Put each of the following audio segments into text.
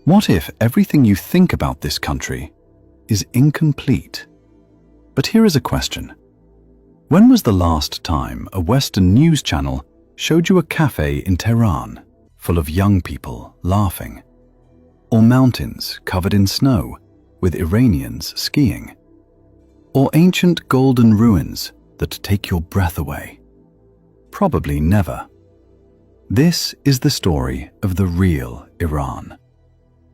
What if everything you think about this country is incomplete? But here is a question. When was the last time a Western news channel showed you a cafe in Tehran full of young people laughing? Or mountains covered in snow with Iranians skiing? Or ancient golden ruins that take your breath away? Probably never. This is the story of the real Iran,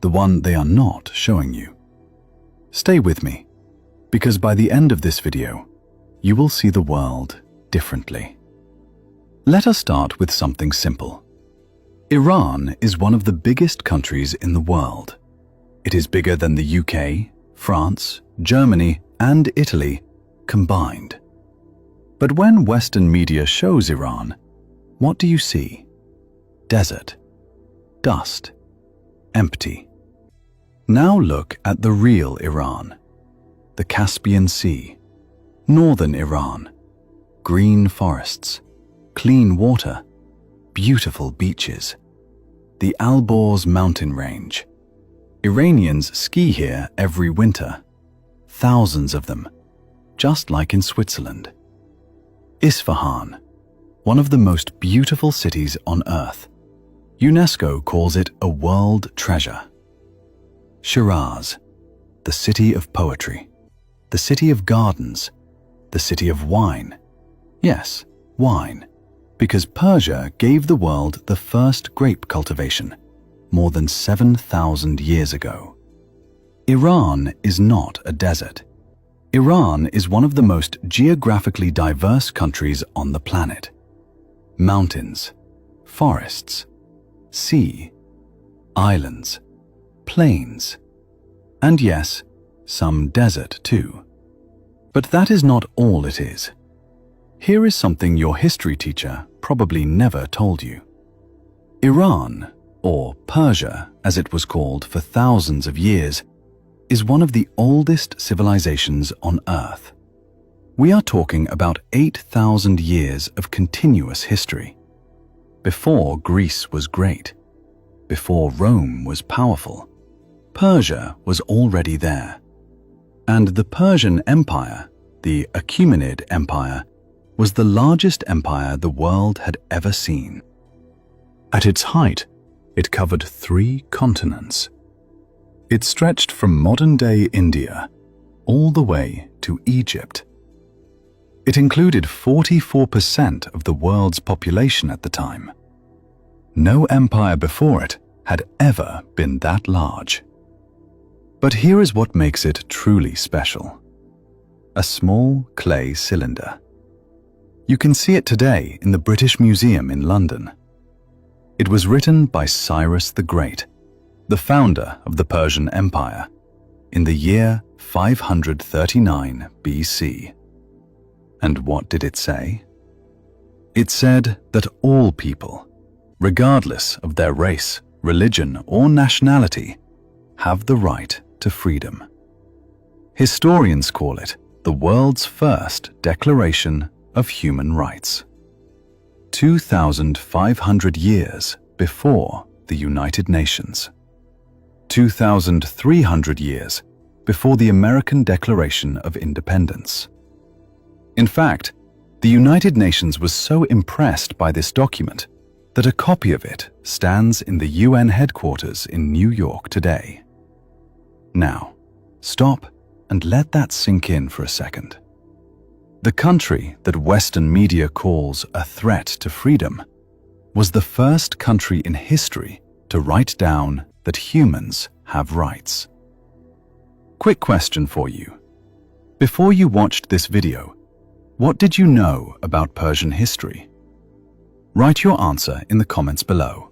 the one they are not showing you. Stay with me, because by the end of this video, you will see the world differently. Let us start with something simple. Iran is one of the biggest countries in the world. It is bigger than the UK, France, Germany, and Italy combined. But when Western media shows Iran, what do you see? Desert, dust, empty. Now look at the real Iran. The Caspian Sea, northern Iran, green forests, clean water, beautiful beaches. The Alborz mountain range. Iranians ski here every winter, thousands of them, just like in Switzerland. Isfahan, one of the most beautiful cities on earth. UNESCO calls it a world treasure. Shiraz, the city of poetry, the city of gardens, the city of wine. Yes, wine, because Persia gave the world the first grape cultivation more than 7,000 years ago. Iran is not a desert. Iran is one of the most geographically diverse countries on the planet. Mountains, forests, sea, islands, plains, and yes, some desert too. But that is not all it is. Here is something your history teacher probably never told you. Iran, or Persia as it was called for thousands of years, is one of the oldest civilizations on Earth. We are talking about 8,000 years of continuous history. Before Greece was great, before Rome was powerful, Persia was already there. And the Persian Empire, the Achaemenid Empire, was the largest empire the world had ever seen. At its height, it covered 3 continents. It stretched from modern-day India all the way to Egypt. It included 44% of the world's population at the time. No empire before it had ever been that large. But here is what makes it truly special. A small clay cylinder. You can see it today in the British Museum in London. It was written by Cyrus the Great, the founder of the Persian Empire, in the year 539 BC. And what did it say? It said that all people, regardless of their race, religion, or nationality, have the right to freedom. Historians call it the world's first Declaration of Human Rights. 2,500 years before the United Nations. 2,300 years before the American Declaration of Independence. In fact, the United Nations was so impressed by this document that a copy of it stands in the UN headquarters in New York today. Now, stop and let that sink in for a second. The country that Western media calls a threat to freedom was the first country in history to write down that humans have rights. Quick question for you. Before you watched this video, what did you know about Persian history? Write your answer in the comments below.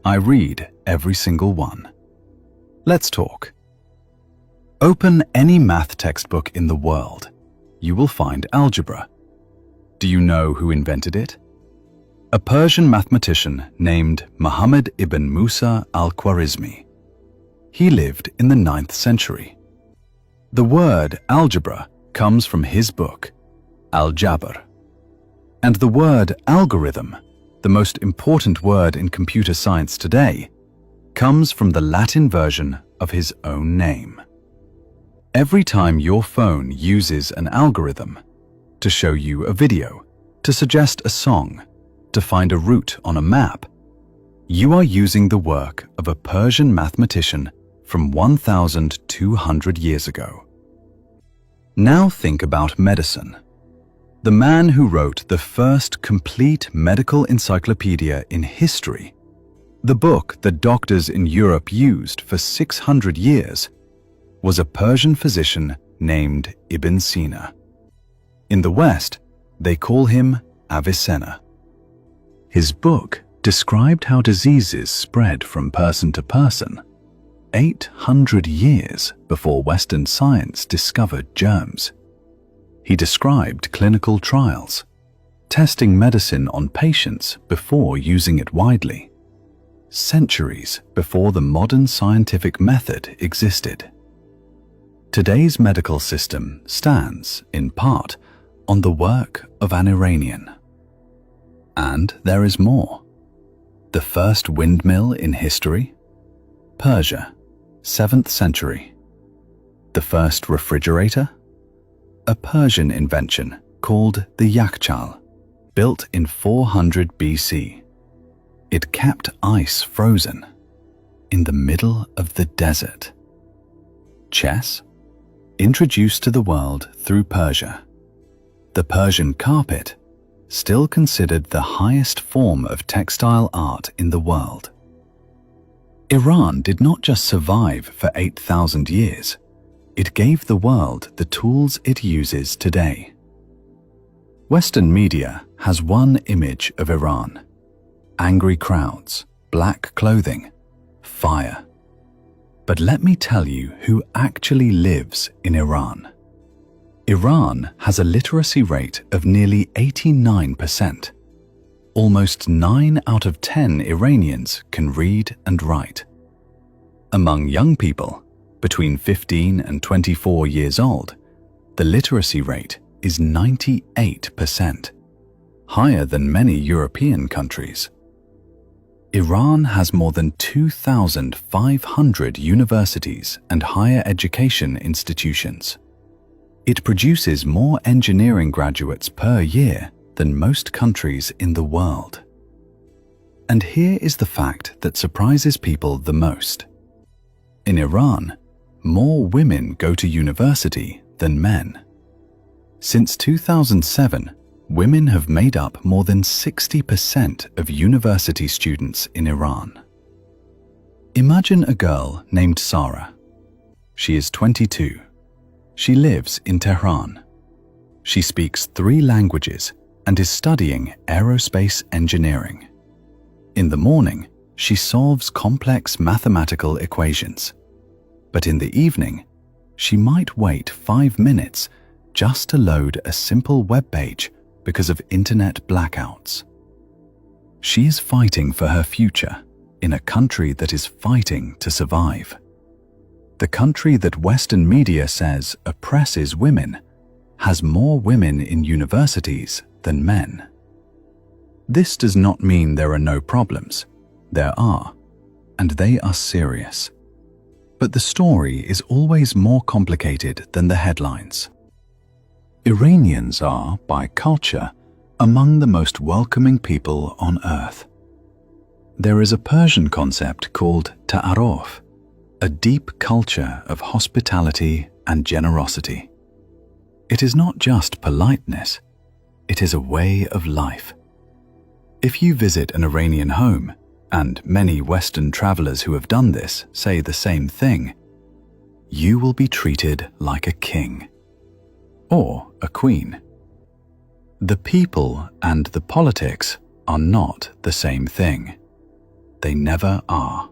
I read every single one. Let's talk. Open any math textbook in the world. You will find algebra. Do you know who invented it? A Persian mathematician named Muhammad ibn Musa al-Khwarizmi. He lived in the 9th century. The word algebra comes from his book, Al-Jabr. And the word algorithm, the most important word in computer science today, comes from the Latin version of his own name. Every time your phone uses an algorithm to show you a video, to suggest a song, to find a route on a map, you are using the work of a Persian mathematician from 1,200 years ago. Now think about medicine. The man who wrote the first complete medical encyclopedia in history, the book that doctors in Europe used for 600 years, was a Persian physician named Ibn Sina. In the West, they call him Avicenna. His book described how diseases spread from person to person 800 years before Western science discovered germs. He described clinical trials, testing medicine on patients before using it widely, centuries before the modern scientific method existed. Today's medical system stands, in part, on the work of an Iranian. And there is more. The first windmill in history? Persia, 7th century. The first refrigerator? A Persian invention called the Yakhchal, built in 400 BC. It kept ice frozen in the middle of the desert. Chess? Introduced to the world through Persia. The Persian carpet, still considered the highest form of textile art in the world. Iran did not just survive for 8,000 years, it gave the world the tools it uses today. Western media has one image of Iran: angry crowds, black clothing, fire. But let me tell you who actually lives in Iran. Iran has a literacy rate of nearly 89%. Almost 9 out of 10 Iranians can read and write. Among young people, between 15 and 24 years old, the literacy rate is 98%, higher than many European countries. Iran has more than 2,500 universities and higher education institutions. It produces more engineering graduates per year than most countries in the world. And here is the fact that surprises people the most. In Iran, more women go to university than men. Since 2007, women have made up more than 60% of university students in Iran. Imagine a girl named Sarah. She is 22. She lives in Tehran. She speaks 3 languages and is studying aerospace engineering. In the morning, she solves complex mathematical equations. But in the evening, she might wait 5 minutes just to load a simple web page because of internet blackouts. She is fighting for her future in a country that is fighting to survive. The country that Western media says oppresses women has more women in universities than men. This does not mean there are no problems. There are, and they are serious. But the story is always more complicated than the headlines. Iranians are, by culture, among the most welcoming people on earth. There is a Persian concept called ta'aruf, a deep culture of hospitality and generosity. It is not just politeness, it is a way of life. If you visit an Iranian home, and many Western travelers who have done this say the same thing, you will be treated like a king or a queen. The people and the politics are not the same thing. They never are.